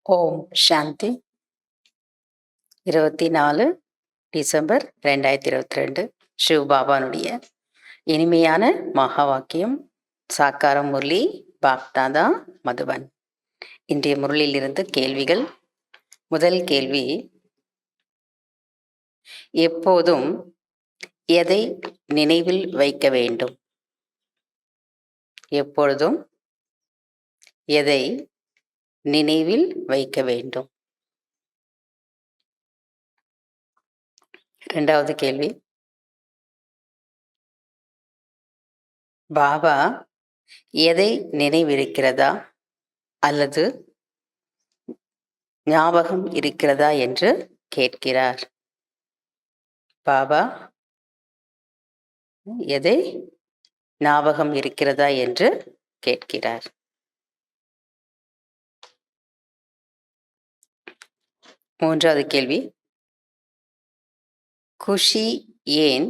ஓம் சாந்தி. 24 December 2022 சிவ் பாபானுடைய இனிமையான மகா வாக்கியம். சாக்காரம் முரளி பாப்தாதா மதுபன். இன்றைய முரளியிலிருந்து கேள்விகள். முதல் கேள்வி, எப்போதும் எதை நினைவில் வைக்க வேண்டும்? எப்பொழுதும் எதை நினைவில் வைக்க வேண்டும்? இரண்டாவது கேள்வி, பாபா எதை நினைவிருக்கிறதா அல்லது ஞாபகம் இருக்கிறதா என்று கேட்கிறார். பாபா எதை ஞாபகம் இருக்கிறதா என்று கேட்கிறார். மூன்றாவது கேள்வி, குஷி ஏன்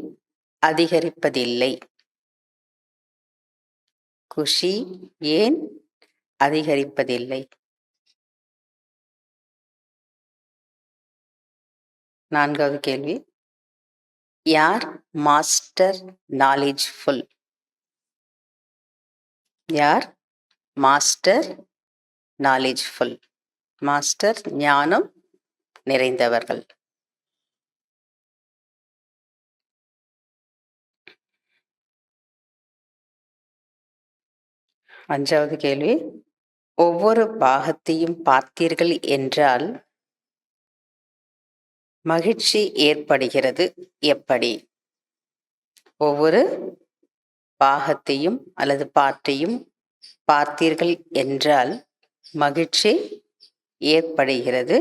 அதிகரிப்பதில்லை? குஷி ஏன் அதிகரிப்பதில்லை? நான்காவது கேள்வி, யார் மாஸ்டர் நாலேஜ்ஃபுல்? யார் மாஸ்டர் நாலேஜ்ஃபுல்? மாஸ்டர் ஞானம் நிறைந்தவர்கள். அஞ்சாவது கேள்வி, ஒவ்வொரு பாகத்தையும் பார்த்தீர்கள் என்றால் மகிழ்ச்சி ஏற்படுகிறது எப்படி? ஒவ்வொரு பாகத்தையும் அல்லது பாட்டையும் பார்த்தீர்கள் என்றால் மகிழ்ச்சி ஏற்படுகிறது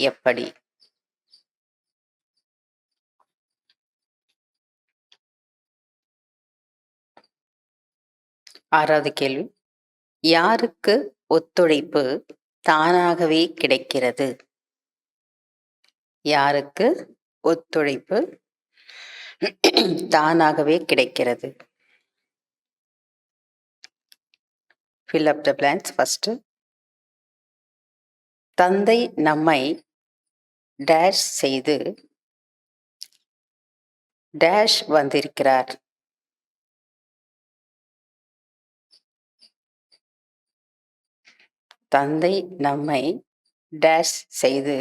எப்படி? ஆறாவது கேள்வி, யாருக்கு ஒத்துழைப்பு தானாகவே கிடைக்கிறது? யாருக்கு ஒத்துழைப்பு தானாகவே கிடைக்கிறது? Fill up the blanks. First, தந்தை நம்மை டேஷ் செய்து டேஷ் வந்திருக்கிறார். தந்தை நம்மை டேஷ் செய்து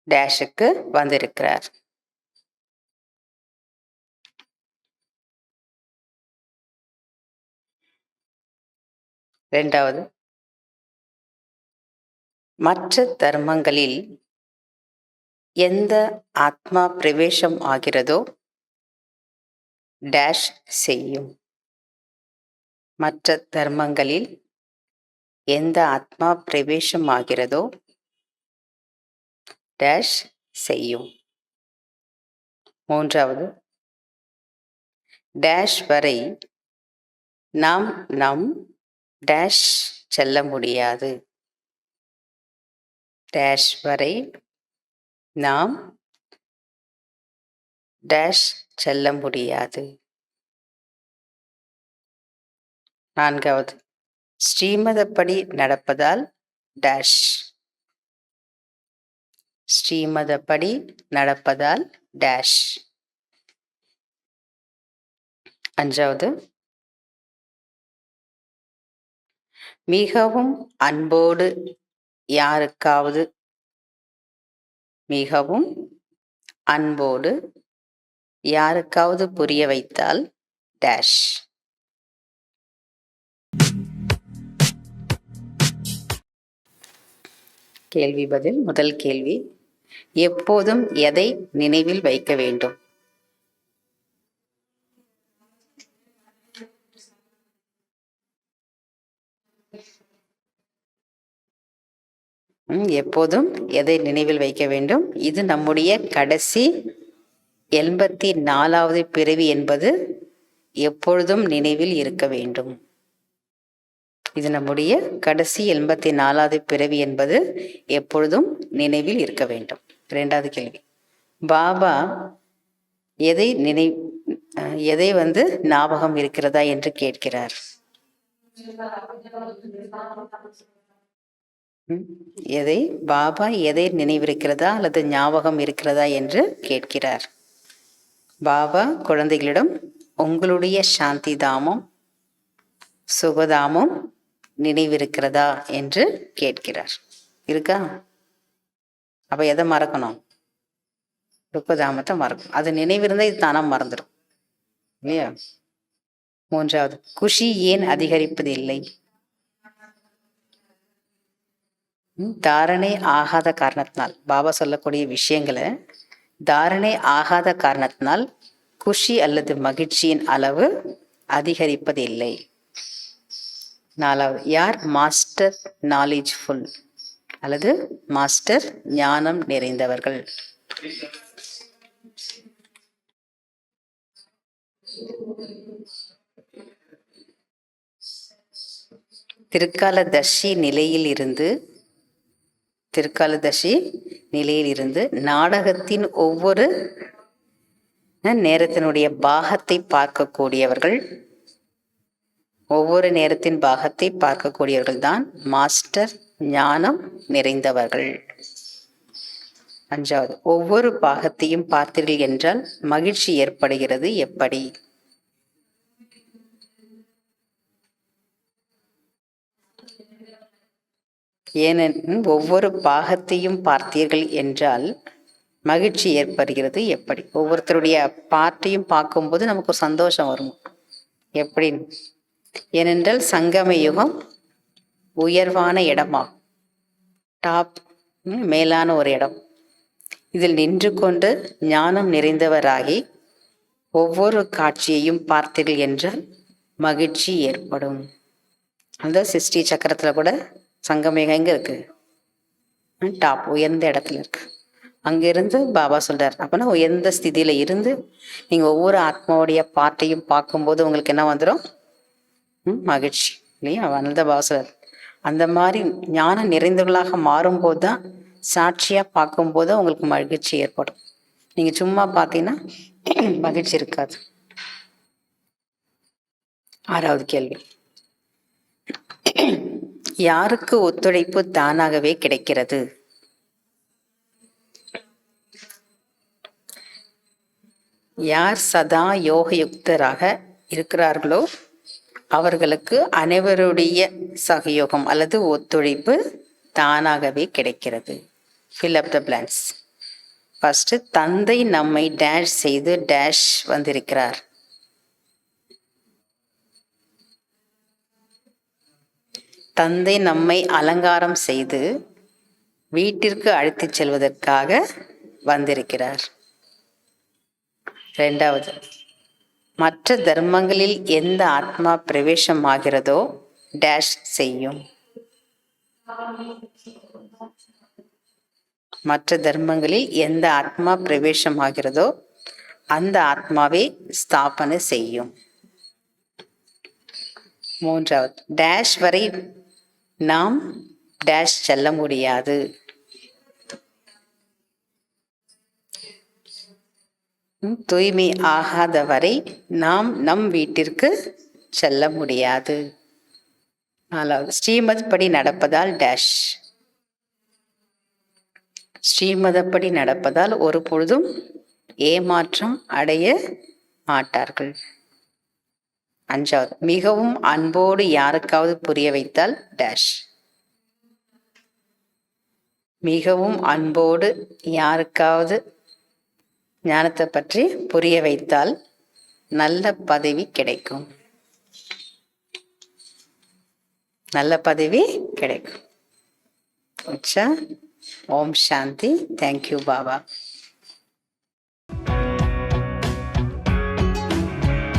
டேஷுக்கு வந்திருக்கிறார். இரண்டாவது, மற்ற தர்மங்களில் எந்த ஆத்மா பிரவேசம் ஆகிறதோ டேஷ் செய்யும். மற்ற தர்மங்களில் எந்த ஆத்மா பிரவேசம் ஆகிறதோ டேஷ் செய்யும். மூன்றாவது, டேஷ் வரை நாம் நம் டேஷ் செல்ல முடியாது. டேஷ் வரை நாம் டேஷ் செல்ல முடியாது. நான்காவது, ஸ்ரீமதப்படி நடப்பதால் டேஷ். ஸ்ரீமதப்படி நடப்பதால் டேஷ். அஞ்சாவது, மிகவும் அன்போடு யாருக்காவது மிகவும் அன்போடு யாருக்காவது புரிய வைத்தால் டேஷ். கேள்வி பதில். முதல் கேள்வி, எப்போதும் எதை நினைவில் வைக்க வேண்டும்? எப்போதும் எதை நினைவில் வைக்க வேண்டும்? இது நம்முடைய கடைசி 84வது பிறவி என்பது எப்பொழுதும் நினைவில் இருக்க வேண்டும். இது நம்முடைய கடைசி 84வது பிறவி என்பது எப்பொழுதும் நினைவில் இருக்க வேண்டும். இரண்டாவது கேள்வி, பாபா எதை ஞாபகம் இருக்கிறதா என்று கேட்கிறார். எதை பாபா எதை நினைவிருக்கிறதா அல்லது ஞாபகம் இருக்கிறதா என்று கேட்கிறார். பாபா குழந்தைகளிடம் உங்களுடைய சாந்தி தாமம் சுகதாமம் நினைவிருக்கிறதா என்று கேட்கிறார். இருக்கா? அப்ப எதை மறக்கணும்? துக்கதாமத்தை மறக்கும். அது நினைவிருந்தா இது தானா மறந்துடும் இல்லையா? மூன்றாவது, குஷி ஏன் அதிகரிப்பது இல்லை? தாரணை ஆகாத காரணத்தினால், பாபா சொல்லக்கூடிய விஷயங்களை தாரணை ஆகாத காரணத்தினால் குஷி அல்லது மகிழ்ச்சியின் அளவு அதிகரிப்பதில்லை. நாலாவது, யார் மாஸ்டர் நாலேஜ்ஃபுல் அல்லது மாஸ்டர் ஞானம் நிறைந்தவர்கள்? திருக்காலதர்ஷி நிலையில் இருந்து நாடகத்தின் ஒவ்வொரு நேரத்தினுடைய பாகத்தை பார்க்கக்கூடியவர்கள், ஒவ்வொரு நேரத்தின் பாகத்தை பார்க்கக்கூடியவர்கள் தான் மாஸ்டர் ஞானம் நிறைந்தவர்கள். அஞ்சாவது, ஒவ்வொரு பாகத்தையும் பார்த்தீர்கள் என்றால் மகிழ்ச்சி ஏற்படுகிறது எப்படி? ஏனெனில் ஒவ்வொரு பாகத்தையும் பார்த்தீர்கள் என்றால் மகிழ்ச்சி ஏற்படுகிறது எப்படி? ஒவ்வொருத்தருடைய பாட்டையும் பார்க்கும்போது நமக்கு சந்தோஷம் வரும். எப்படி? ஏனென்றால் சங்கம யுகம் உயர்வான இடமாகும், டாப் மேலான ஒரு இடம். இதில் நின்று கொண்டு ஞானம் நிறைந்தவராகி ஒவ்வொரு காட்சியையும் பார்த்தீர்கள் என்றால் மகிழ்ச்சி ஏற்படும். அந்த சிருஷ்டி சக்கரத்தில் கூட சங்கமேகம் எங்கே இருக்கு? டாப் உயர்ந்த இடத்துல இருக்கு. அங்கிருந்து பாபா சொல்றார், அப்போனா உயர்ந்த ஸ்திதியில இருந்து நீங்கள் ஒவ்வொரு ஆத்மாவுடைய பாட்டையும் பார்க்கும்போது உங்களுக்கு என்ன வந்துடும்? மகிழ்ச்சி இல்லையா? அந்த பாபா சொல்றார், அந்த மாதிரி ஞானம் நிறைந்தவர்களாக மாறும்போது தான் சாட்சியாக பார்க்கும்போது உங்களுக்கு மகிழ்ச்சி ஏற்படும். நீங்கள் சும்மா பார்த்தீங்கன்னா மகிழ்ச்சி இருக்காது. ஆறாவது கேள்வி, யாருக்கு ஒத்துழைப்பு தானாகவே கிடைக்கிறது? யார் சதா யோகயுக்தராக இருக்கிறார்களோ அவர்களுக்கு அனைவருடைய சகயோகம் அல்லது ஒத்துழைப்பு தானாகவே கிடைக்கிறது. ஃபில் அப் த பிளான்ஸ். ஃபர்ஸ்ட், தந்தை நம்மை டேஷ் செய்து டேஷ் வந்திருக்கிறார். தந்தை நம்மை அலங்காரம் செய்து வீட்டிற்கு அழைத்துச் செல்வதற்காக வந்திருக்கிறார். இரண்டாவது, மற்ற தர்மங்களில் எந்த ஆத்மா பிரவேசம் ஆகிறதோ டேஷ் செய்யும். மற்ற தர்மங்களில் எந்த ஆத்மா பிரவேசம் ஆகிறதோ அந்த ஆத்மாவை ஸ்தாபனை செய்யும். மூன்றாவது, டேஷ் வரை நாம் டேஷ் செல்ல முடியாது. தூய்மை ஆகாத வரை நாம் நம் வீட்டிற்கு செல்ல முடியாது. நாலாவது, ஸ்ரீமத் படி நடப்பதால் டேஷ். ஸ்ரீமதப்படி நடப்பதால் ஒரு பொழுதும் ஏமாற்றம் அடைய மாட்டார்கள். அஞ்சாவது, மிகவும் அன்போடு யாருக்காவது புரிய வைத்தால் டேஷ். மிகவும் அன்போடு யாருக்காவது ஞானத்தை பற்றி புரிய வைத்தால் நல்ல பதவி கிடைக்கும். நல்ல பதவி கிடைக்கும். அச்சா, ஓம் சாந்தி. தேங்க்யூ பாபா.